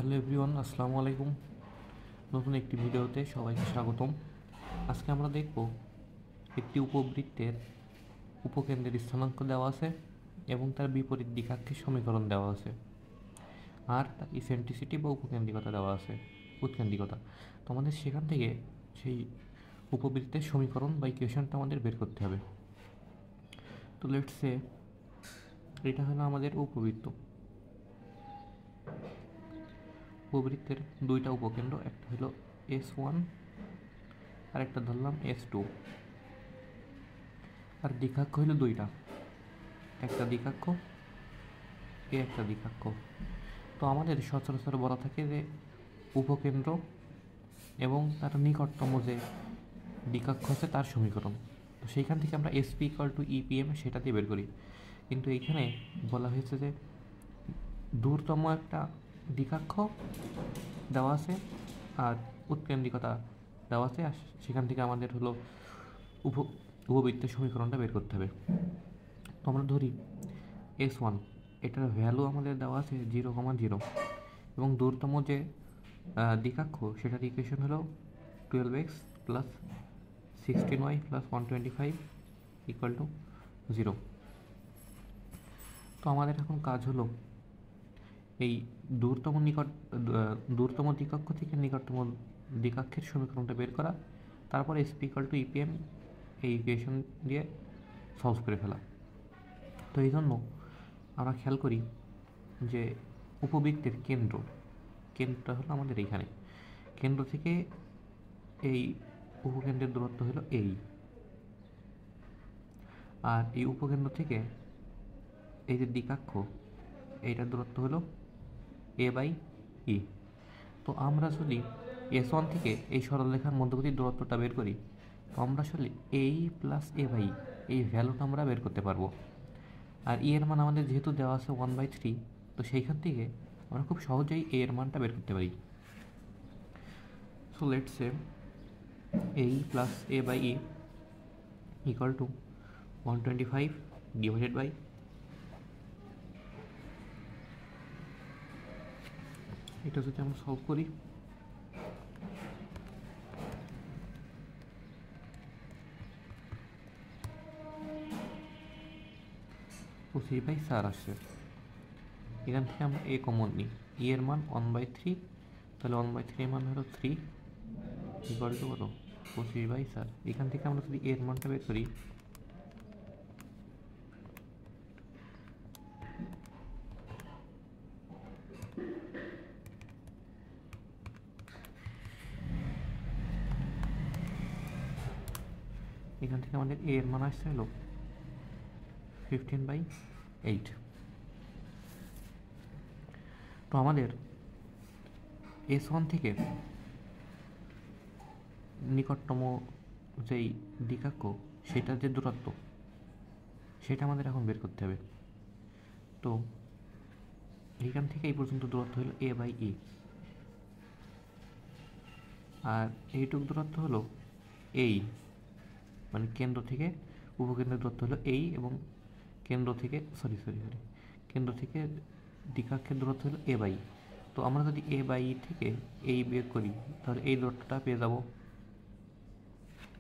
Hello everyone, আসসালামু আলাইকুম। নতুন একটি ভিডিওতে সবাইকে স্বাগতম। আজকে আমরা দেখব একটি উপবৃত্তের উপকেন্দ্রের স্থানাঙ্ক দেওয়া আছে এবং তার বিপরীত দ্বিঘাক্ষের সমীকরণ দেওয়া আছে, আর তার ইসেন্ট্রিসিটি বা উপকেন্দ্রিকতা দেওয়া আছে, উৎকেন্দ্রিকতা। তো আমাদের সেখান থেকে সেই উপবৃত্তের সমীকরণ বা ইকুয়েশনটা আমাদের বের করতে হবে। তো লেটস সে এটা হলো আমাদের উপবৃত্ত। উপবৃত্তের দুইটা উপকেন্দ্র, একটা হলো S1 আর একটা ধরলাম S2, আর দ্বিঘাক্ষ হলো দুইটা, একটা দ্বিঘাক্ষ একটা দ্বিঘাক্ষ। তো আমাদের সচরাচর বলা থাকে যে উপকেন্দ্র এবং তার নিকটতম যে দ্বিঘাক্ষ আছে তার সমীকরণ। তো সেইখান থেকে আমরা SP = EPM সেটা দিয়ে বের করি, কিন্তু এইখানে বলা হয়েছে যে দূরতম একটা দ্বিঘাক্ষ দেওয়া আছে আর উৎকেন্দ্রিকতা দেওয়া আছে, আর সেখান থেকে আমাদের হলো উপবৃত্তের সমীকরণটা বের করতে হবে। তো আমরা ধরি S1, এটার ভ্যালু আমাদের দেওয়া আছে 0,0 এবং দূরতম যে দ্বিঘাক্ষ সেটার ইকুয়েশন হলো 12x + 16y + 125 = 0। তো আমাদের এখন কাজ হলো এই দূরতম দ্বিঘাক্ষ থেকে নিকটতম দ্বিঘাক্ষের সমীকরণটা বের করা, তারপর SP = EPM এই ইকুয়েশন দিয়ে সলভ করে ফেলা। তো এই জন্য আমরা খেয়াল করি যে উপবৃত্তের কেন্দ্রটা হলো আমাদের এইখানে, কেন্দ্র থেকে এই উপকেন্দ্রের দূরত্ব হলো এই, আর এই উপকেন্দ্র থেকে এই যে দ্বিঘাক্ষ এইটার দূরত্ব হলো A/E। তো আমরা যদি S1 থেকে এই সরলরেখার মধ্যবর্তী দূরত্বটা বের করি, তো আমরা আসলে এই প্লাস A/E এই ভ্যালুটা আমরা বের করতে পারবো। আর E এর মান আমাদের যেহেতু দেওয়া আছে 1/3, তো সেইখান থেকে আমরা খুব সহজেই A এর মানটা বের করতে পারি। So let's say A + A/E = 125 divided by এটা যদি আমরা সলভ করি, পঁচিশ বাই 4 আসছে। এখান থেকে আমরা A কমন নিই, E এর মান 1/3, তাহলে 1/3 মান হলো 3 = কত 25/4। এখান থেকে আমরা যদি A এর মানটা বের করি, এখান থেকে আমাদের A এর মান আসছে হলো 15/8। তো আমাদের S1 থেকে নিকটতম যেই দ্বিঘাক্ষ সেটার যে দূরত্ব সেটা আমাদের এখন বের করতে হবে। তো এইখান থেকে এই পর্যন্ত দূরত্ব হলো A/E, আর এইটুক দূরত্ব হলো এই, মানে কেন্দ্র থেকে উপকেন্দ্রের দূরত্ব হলো এই, এবং কেন্দ্র থেকে কেন্দ্র থেকে দ্বিঘাক্ষের দূরত্ব হলো A/E। তো আমরা যদি A/E থেকে এই বের করি, তাহলে এই দূরত্বটা পেয়ে যাব।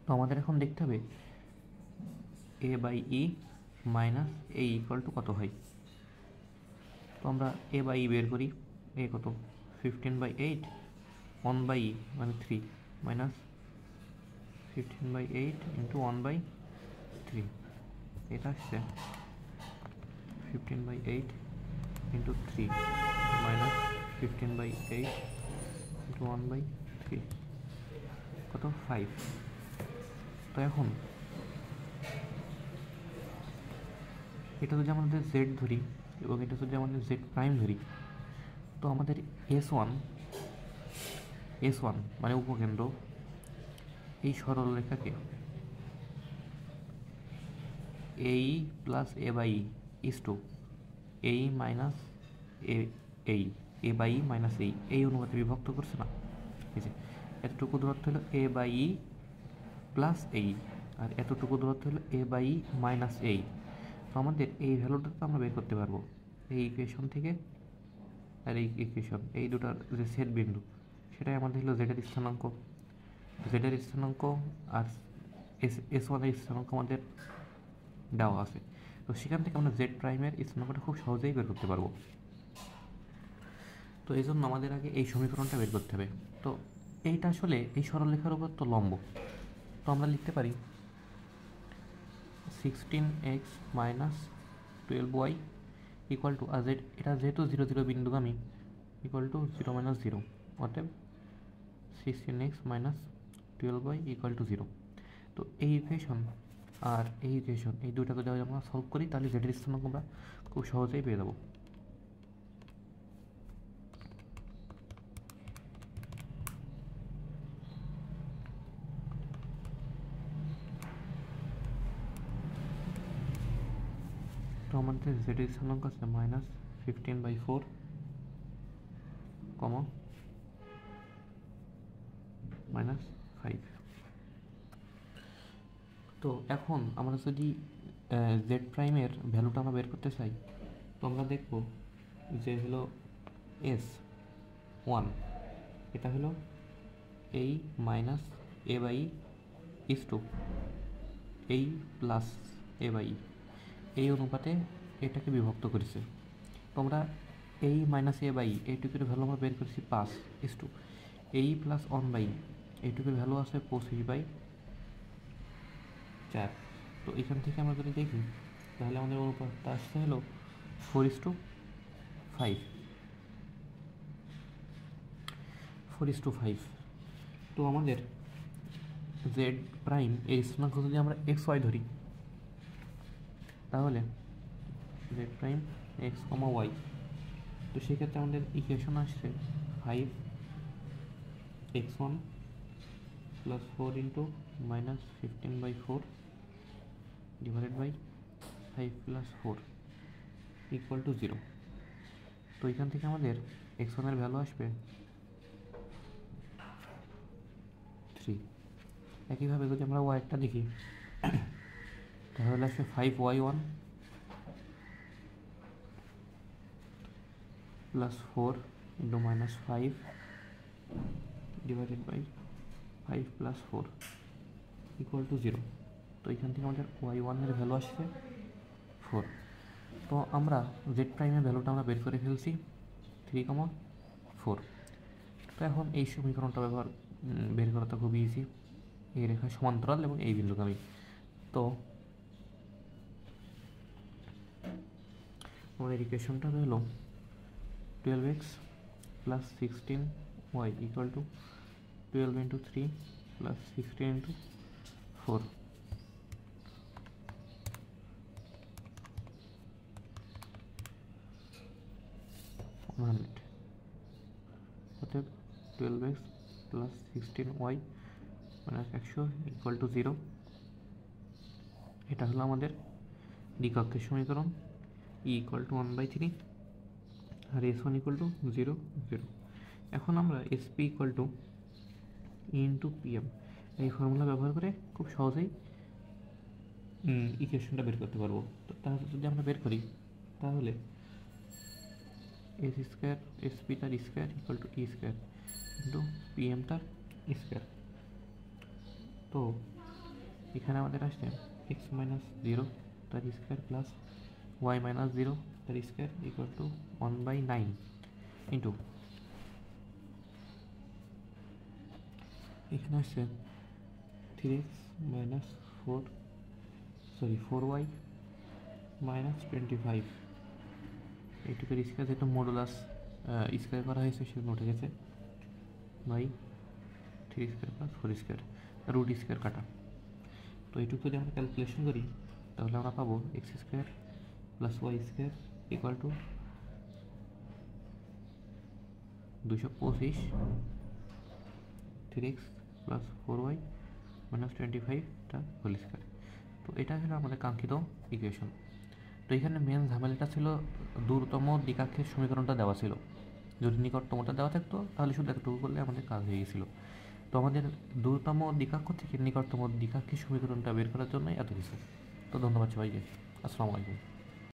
তো আমাদের এখন দেখতে হবে A/E - A = কত হয়। তো আমরা A/E বের করি, A কত 15/8, 1/E মানে 3 মাইনাস 15/8 × 1/3, এটা আসছে 15/8 × 3 মাইনাস 15/8 × 1/3 কত 5। তো এখন এটা যদি আমাদের Z ধরি এবং এটা যদি আমাদের Z প্রাইম ধরি, তো আমাদের S1 মানে উপকেন্দ্র এই সরলরেখাকে A + A/E = A - A/E এই অনুপাতে বিভক্ত করছে না, এই যে এতটুকু দূরত্ব হলো A/E + A, আর এতটুকু দূরত্ব হলো A/E - A। তো আমাদের এই ভ্যালুটা তো আমরা বের করতে পারবো এই ইকুয়েশন থেকে। আর এই ইকুয়েশন, এই দুটার যে সেট বিন্দু সেটাই আমাদের হলো জেডের স্থানাঙ্ক। জেডের স্থানাঙ্ক আর এস ওয়ানের স্থানাঙ্ক আমাদের দেওয়া আছে, তো সেখান থেকে আমরা জেড প্রাইমের স্থানাঙ্কটা খুব সহজেই বের করতে পারবো। তো এই জন্য আমাদের আগে এই সমীকরণটা বের করতে হবে। তো এইটা আসলে এই সরলরেখার উপর তো লম্ব, তো আমরা লিখতে পারি 16x minus 12y equal to, আর এটা যেহেতু 0 0 বিন্দুগামী, ইকুয়াল টু 0 মাইনাস 0, অতএব 16x minus 12y equal to 0। তো এই ইকুয়েশন আর এই ইকুয়েশন, এই দুইটাকে যদি আমরা সলভ করি তাহলে জেডের স্থানাঙ্ক আমরা খুব সহজেই পেয়ে যাবো। তো আমাদের জেডের স্থানাঙ্ক আছে -15/4, -5। তো এখন আমরা যদি জেড প্রাইমের ভ্যালুটা আমরা বের করতে চাই, তো আমরা দেখব যে হলো S1, এটা হলো এই minus a by is to এই প্লাস a বাই, এই অনুপাতে এটাকে বিভক্ত করেছে। তো আমরা এই মাইনাস a বাই এইটুকুর ভ্যালু আমরা বের করেছি 5:, এই প্লাস 1/, এইটুকুর ভ্যালু আছে 25/4। তো এখান থেকে আমরা যদি দেখি তাহলে আমাদের অনুপাতটা আসছে হলো 4:5, 4:5। তো আমাদের জেড প্রাইম এর স্থানাঙ্ক যদি আমরা এক্স ওয়াই ধরি, তাহলে z prime x comma y, তো সেক্ষেত্রে আমাদের ইকুয়েশন আসছে 5x1 plus 4 into -15/4 divided by 5 plus 4 equal to 0। তো এখান থেকে আমাদের x1 এর ভ্যালু আসবে 3। একইভাবে যদি আমরা ওয়াইটা দেখি তাহলে আসবে 5y1 plus 4 into -5 divided by 5 plus 4 equal to 0। তো এখান থেকে আমাদের y1 এর ভ্যালু আসছে 4। তো আমরা জেড প্রাইমের ভ্যালুটা আমরা বের করে ফেলছি 3,4। তো এখন এই সমীকরণটা বের করাটা খুব ইজি। এই রেখা সমান্তরাল এবং এই বিন্দুগামী। তো আমাদের ইকুয়েশনটা হলো 12x plus 16y equal to 12 into 3 plus 16 into 4। অতএব 12x plus 16y minus 100 equal to 0। এটা হলো আমাদের দ্বিকক্ষের সমীকরণ, e ইকুয়াল টু 1/3 আর s1 ইকুয়াল টু 0 0। এখন আমরা sp equal to e into pm এই ফর্মুলা ব্যবহার করে খুব সহজেই ইকুয়েশনটা বের করতে পারবো। তো তাহলে যদি আমরা বের করি তাহলে s স্কোয়ার sp তার square equal to e square into pm তার স্কোয়ার। তো এখানে আমাদের আসছে x মাইনাস 0 তার স্কোয়ার প্লাস y মাইনাস 0 তার স্কোয়ার ইকুয়াল টু 1/9 ইন্টু এখানে আসছে 3x মাইনাস 4y মাইনাস 25 এইটুকুর স্কোয়ার, যেহেতু মডুলাস স্কোয়ার করা হয়েছে সেগুলো উঠে গেছে, by 3 square plus 4 square, root square কাটা। তো এইটুকু যদি আমরা ক্যালকুলেশন করি তাহলে আমরা পাবো x square plus y square equal to 225, 3x plus 4y minus 25টা হোল স্কোয়ার। তো এটা হলো আমাদের কাঙ্ক্ষিত ইকুয়েশন। তো এখানে মেন ঝামেলাটা ছিল দূরতম দ্বিকক্ষের সমীকরণটা দেওয়া ছিল। যদি নিকটতমটা দেওয়া থাকতো তাহলে শুধু একটুকু করলে আমাদের কাজ হয়ে গেছিলো। তো আমাদের দূরতম দ্বিকক্ষ থেকে নিকটতম দ্বিকক্ষের সমীকরণটা বের করার জন্যই এত কিছু। তো ধন্যবাদ সবাইকে, আসসালামু আলাইকুম।